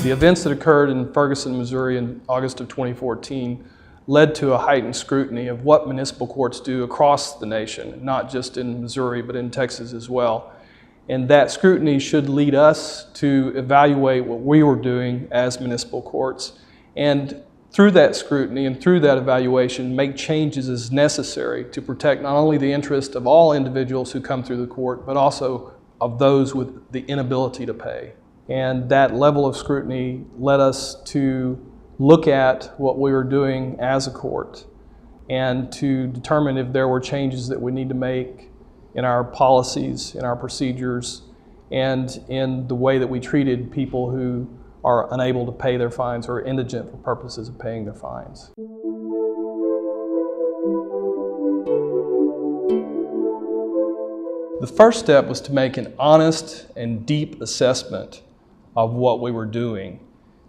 The events that occurred in Ferguson, Missouri in August of 2014 led to a heightened scrutiny of what municipal courts do across the nation, not just in Missouri, but in Texas as well. And that scrutiny should lead us to evaluate what we were doing as municipal courts. And through that scrutiny and through that evaluation, make changes as necessary to protect not only the interest of all individuals who come through the court, but also of those with the inability to pay. And that level of scrutiny led us to look at what we were doing as a court and to determine if there were changes that we need to make in our policies, in our procedures, and in the way that we treated people who are unable to pay their fines or indigent for purposes of paying their fines. The first step was to make an honest and deep assessment of what we were doing,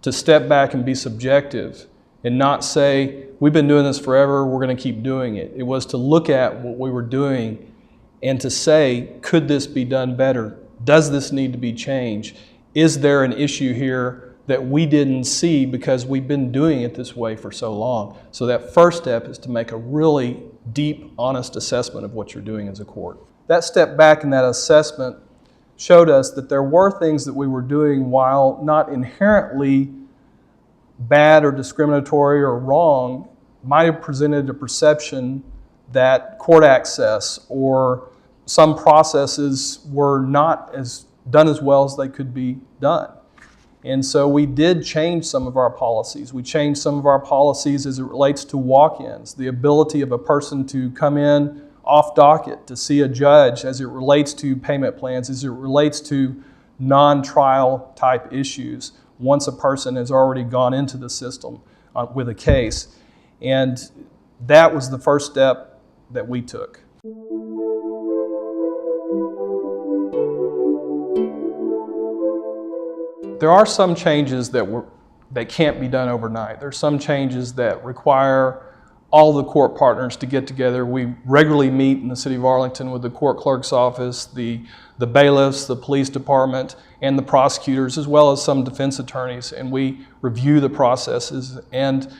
to step back and be subjective and not say, we've been doing this forever, we're going to keep doing it. It was to look at what we were doing and to say, could this be done better? Does this need to be changed? Is there an issue here that we didn't see because we've been doing it this way for so long? So that first step is to make a really deep, honest assessment of what you're doing as a court. That step back in that assessment showed us that there were things that we were doing, while not inherently bad or discriminatory or wrong, might have presented a perception that court access or some processes were not done as well as they could be done. And so we did change some of our policies. We changed some of our policies as it relates to walk-ins, the ability of a person to come in off docket to see a judge as it relates to payment plans, as it relates to non-trial type issues once a person has already gone into the system with a case. And that was the first step that we took. There are some changes that can't be done overnight. There are some changes that require all the court partners to get together. We regularly meet in the City of Arlington with the court clerk's office, the bailiffs, the police department, and the prosecutors, as well as some defense attorneys, and we review the processes. And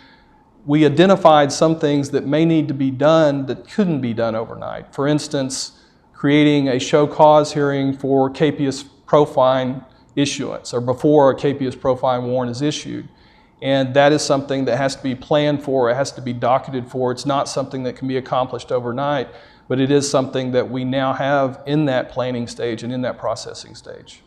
we identified some things that may need to be done that couldn't be done overnight. For instance, creating a show cause hearing for capias pro fine issuance, or before a capias pro fine warrant is issued. And that is something that has to be planned for, it has to be docketed for. It's not something that can be accomplished overnight, but it is something that we now have in that planning stage and in that processing stage.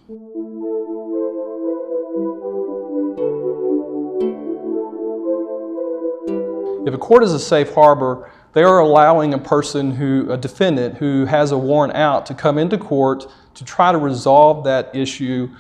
If a court is a safe harbor, they are allowing a defendant who has a warrant out to come into court to try to resolve that issue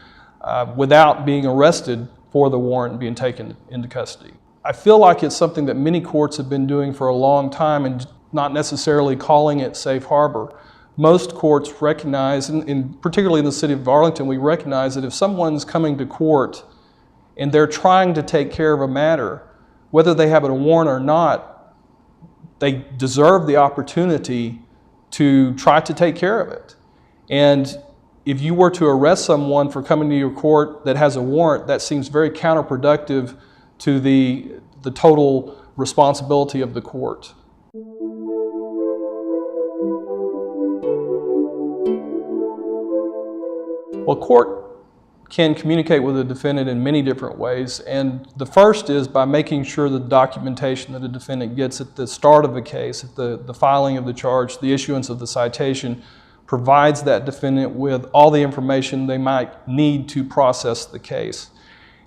without being arrested for the warrant being taken into custody. I feel like it's something that many courts have been doing for a long time and not necessarily calling it safe harbor. Most courts recognize, and particularly in the City of Arlington, we recognize that if someone's coming to court and they're trying to take care of a matter, whether they have a warrant or not, they deserve the opportunity to try to take care of it. And if you were to arrest someone for coming to your court that has a warrant, that seems very counterproductive to the total responsibility of the court. Well, court can communicate with a defendant in many different ways, and the first is by making sure the documentation that a defendant gets at the start of a case, at the filing of the charge, the issuance of the citation, provides that defendant with all the information they might need to process the case.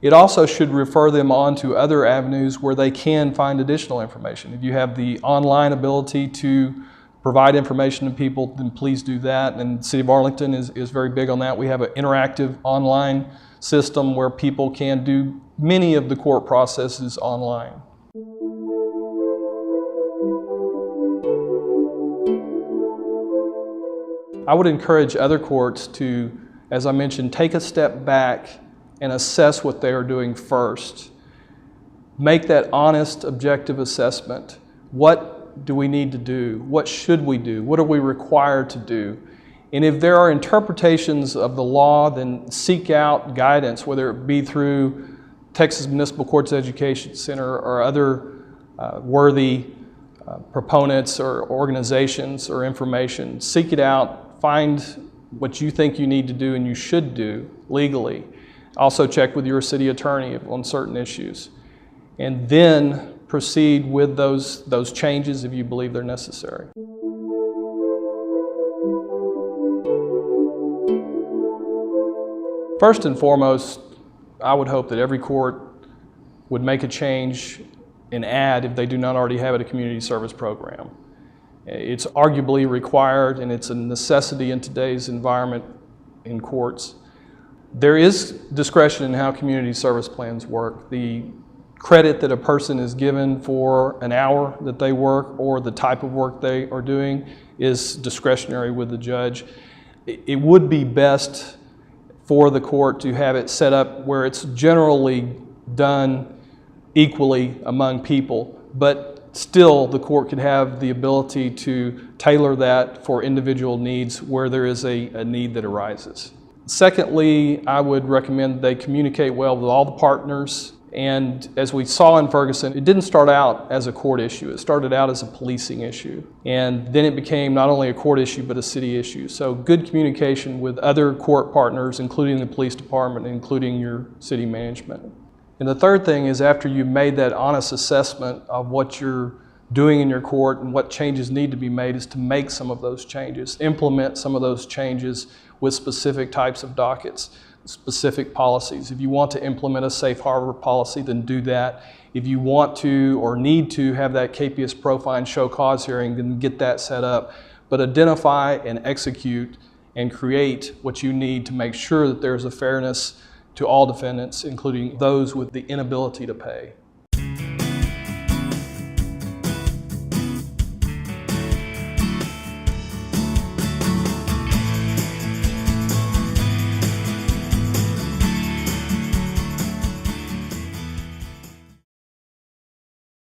It also should refer them on to other avenues where they can find additional information. If you have the online ability to provide information to people, then please do that. And the City of Arlington is very big on that. We have an interactive online system where people can do many of the court processes online. I would encourage other courts to, as I mentioned, take a step back and assess what they are doing first. Make that honest, objective assessment. What do we need to do? What should we do? What are we required to do? And if there are interpretations of the law, then seek out guidance, whether it be through Texas Municipal Courts Education Center or other worthy proponents or organizations or information. Seek it out, find what you think you need to do and you should do legally. Also check with your city attorney on certain issues. And then proceed with those changes if you believe they're necessary. First and foremost, I would hope that every court would make a change and add, if they do not already have it, a community service program. It's arguably required and it's a necessity in today's environment in courts. There is discretion in how community service plans work. The credit that a person is given for an hour that they work or the type of work they are doing is discretionary with the judge. It would be best for the court to have it set up where it's generally done equally among people, but still the court could have the ability to tailor that for individual needs where there is a need that arises. Secondly, I would recommend they communicate well with all the partners. And as we saw in Ferguson, it didn't start out as a court issue. It started out as a policing issue. And then it became not only a court issue, but a city issue. So good communication with other court partners, including the police department, including your city management. And the third thing is, after you've made that honest assessment of what you're doing in your court and what changes need to be made, is to make some of those changes, implement some of those changes with specific types of dockets, specific policies. If you want to implement a safe harbor policy, then do that. If you want to or need to have that capious profile and show cause hearing, then get that set up. But identify and execute and create what you need to make sure that there's a fairness to all defendants, including those with the inability to pay.